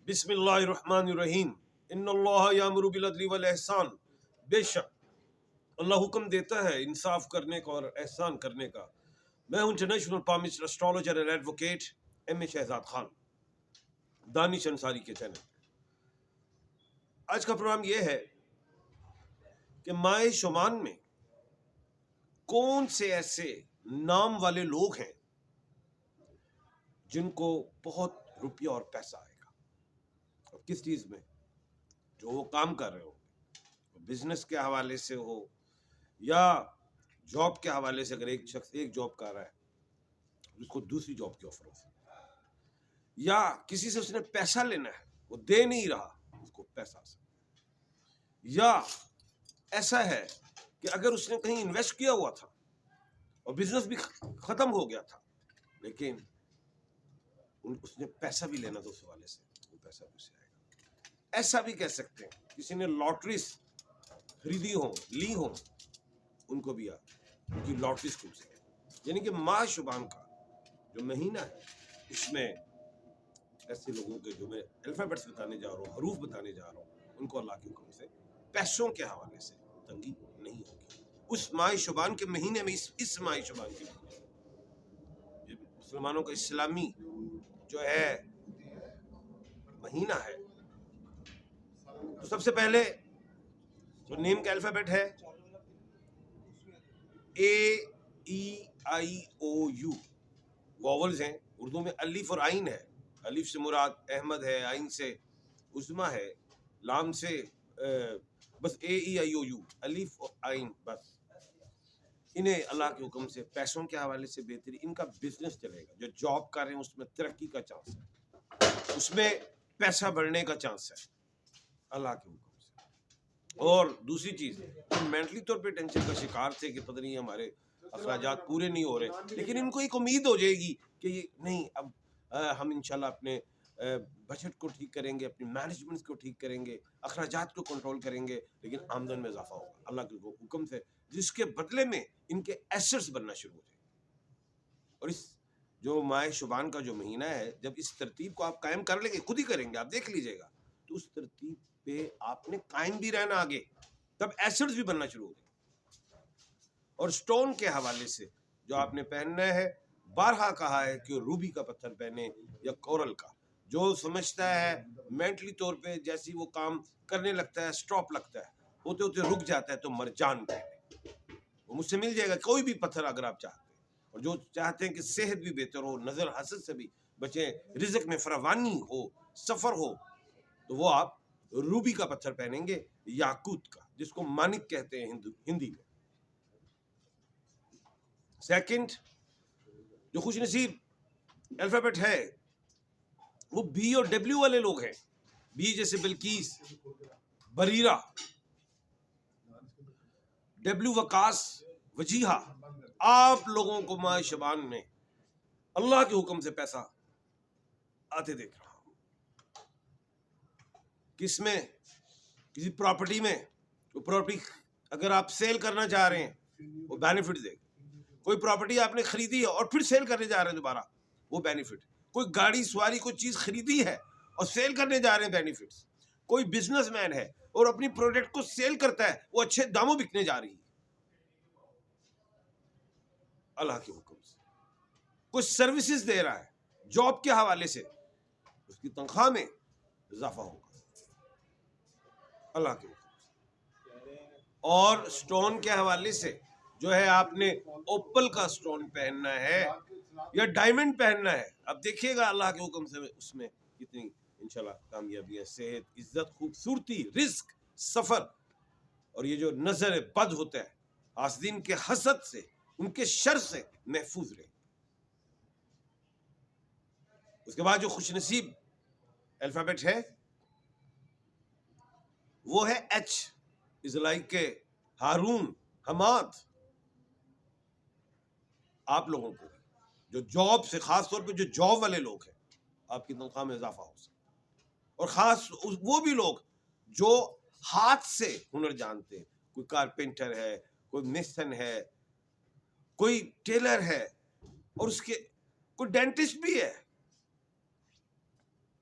بسم اللہ الرحمن الرحیم ان اللہ یامر بالعدل والاحسان، بے شک اللہ حکم دیتا ہے انصاف کرنے کا اور احسان کرنے کا۔ میں ہوں international palmist astrologer and advocate M A Shahzad Khan, Danish Ansari کے چینل۔ آج کا پروگرام یہ ہے کہ مائع شمان میں کون سے ایسے نام والے لوگ ہیں جن کو بہت روپیہ اور پیسہ آئے گا، اور کس چیز میں؟ جو وہ کام کر رہے ہو، بزنس کے حوالے سے ہو یا جاب کے حوالے سے۔ اگر ایک شخص ایک جاب کر رہا ہے، اس کو دوسری جاب کی آفر ہو، یا کسی سے اس نے پیسہ لینا ہے، وہ دے نہیں رہا، اس کو پیسہ آ سکتا، یا ایسا ہے کہ اگر اس نے کہیں انویسٹ کیا ہوا تھا اور بزنس بھی ختم ہو گیا تھا، لیکن اس نے پیسہ بھی لینا تھا اس حوالے سے، وہ پیسہ بھی اسے آئے گا۔ ایسا بھی کہہ سکتے ہیں کسی نے لاٹریز خریدی ہوں، لی ہوں، ان کو بھی ان کی لاٹریز کھل سکے۔ یعنی کہ ماہ شبان کا جو مہینہ ہے، اس میں ایسے لوگوں کے جو میں الفابیٹس بتانے جا رہا ہوں، حروف بتانے جا رہا ہوں، ان کو اللہ کے حکم سے پیسوں کے حوالے سے تنگی نہیں ہوگی۔ اس ماہ شبان کے مہینے میں، اس ماہ شبان کے مہینے میں، یہ مسلمانوں کا اسلامی جو ہے مہینہ ہے، تو سب سے پہلے جو نیم کا الفابیٹ ہے اے ای آئی او یو، واولز ہیں اردو میں، الف اور عین ہے۔ الف سے مراد احمد ہے، عین سے عظمی ہے، لام سے بس اے ای آئی او یو، الف اور عین، بس انہیں اللہ کے حکم سے پیسوں کے حوالے سے بہتری، ان کا بزنس چلے گا۔ جو جاب کر رہے ہیں اس میں ترقی کا چانس ہے، اس میں پیسہ بڑھنے کا چانس ہے اللہ کے حکم سے۔ اور دوسری چیز، مینٹلی طور پہ ٹینشن کا شکار تھے کہ پتہ نہیں ہمارے اخراجات پورے نہیں ہو رہے، لیکن ان کو ایک امید ہو جائے گی کہ یہ نہیں، اب ہم انشاءاللہ اپنے بجٹ کو ٹھیک کریں گے، اپنی مینجمنٹ کو ٹھیک کریں گے، اخراجات کو کنٹرول کریں گے، لیکن آمدن میں اضافہ ہوگا اللہ کے حکم سے، جس کے بدلے میں ان کے ایسٹس بننا شروع ہو جائیں گے۔ اور اس جو ماہ شبان کا جو مہینہ ہے، جب اس ترتیب کو آپ قائم کر لیں گے، خود ہی کریں گے، آپ دیکھ لیجئے گا، تو اس ترتیب پہ آپ نے قائم بھی رہنا آگے، تب ایسٹس بھی بننا شروع ہو جائیں گے۔ اور سٹون کے حوالے سے جو آپ نے پہننا ہے، بارہا کہا ہے کہ روبی کا پتھر پہنے یا کورل کا۔ جو سمجھتا ہے مینٹلی طور پہ جیسی وہ کام کرنے لگتا ہے، سٹاپ لگتا ہے، ہوتے ہوتے رک جاتا ہے، تو مرجان پہنے، وہ مجھ سے مل جائے گا کوئی بھی پتھر اگر آپ چاہتے ہیں۔ اور جو چاہتے ہیں کہ صحت بھی بہتر ہو، نظر حسد سے بھی بچیں، رزق میں فراوانی ہو، سفر ہو، تو وہ آپ روبی کا پتھر پہنیں گے، یاقوت کا، جس کو مانک کہتے ہیں ہندی میں۔ سیکنڈ، جو خوش نصیب الفابیٹ ہے وہ بی اور ڈبلیو والے لوگ ہیں۔ بی جیسے بلقیس، بریرہ، ڈبلیو وقاص، وجیہہ۔ آپ لوگوں کو ماہ شبان میں اللہ کے حکم سے پیسہ آتے دیکھ رہا ہوں۔ کس میں؟ کسی پراپرٹی میں۔ وہ پراپرٹی اگر آپ سیل کرنا چاہ رہے ہیں، وہ بینیفٹ دے گا۔ کوئی پراپرٹی آپ نے خریدی ہے اور پھر سیل کرنے جا رہے ہیں دوبارہ، وہ بینیفٹ۔ کوئی گاڑی سواری کوئی چیز خریدی ہے اور سیل کرنے جا رہے ہیں، بینیفٹس۔ کوئی بزنس مین ہے اور اپنی پروڈکٹ کو سیل کرتا ہے، وہ اچھے داموں بکنے جا رہی ہے اللہ کے حکم سے۔ کوئی سروسز دے رہا ہے، جاب کے حوالے سے اس کی تنخواہ میں اضافہ ہوگا اللہ کے حکم سے۔ اور سٹون کے حوالے سے جو ہے، آپ نے اوپل کا سٹون پہننا ہے یا ڈائمنڈ پہننا ہے۔ اب دیکھیے گا اللہ کے حکم سے اس میں کتنی انشاءاللہ کامیابی ہے، صحت، عزت، خوبصورتی، رزق، سفر، اور یہ جو نظر بد ہوتا ہے، حاسدین کے حسد سے، ان کے شر سے محفوظ رہے۔ اس کے بعد جو خوش نصیب الفابیٹ ہے وہ ہے H, is like Haroon, Hammad. آپ لوگوں کو جو جاب سے، خاص طور پہ جو جاب والے لوگ ہیں، آپ کی تنخواہ میں اضافہ ہو سکتا ہے۔ اور خاص وہ بھی لوگ جو ہاتھ سے ہنر جانتے ہیں، کوئی کارپینٹر ہے، کوئی میسن ہے، کوئی ٹیلر ہے، اور اس کے کوئی ڈینٹسٹ بھی ہے،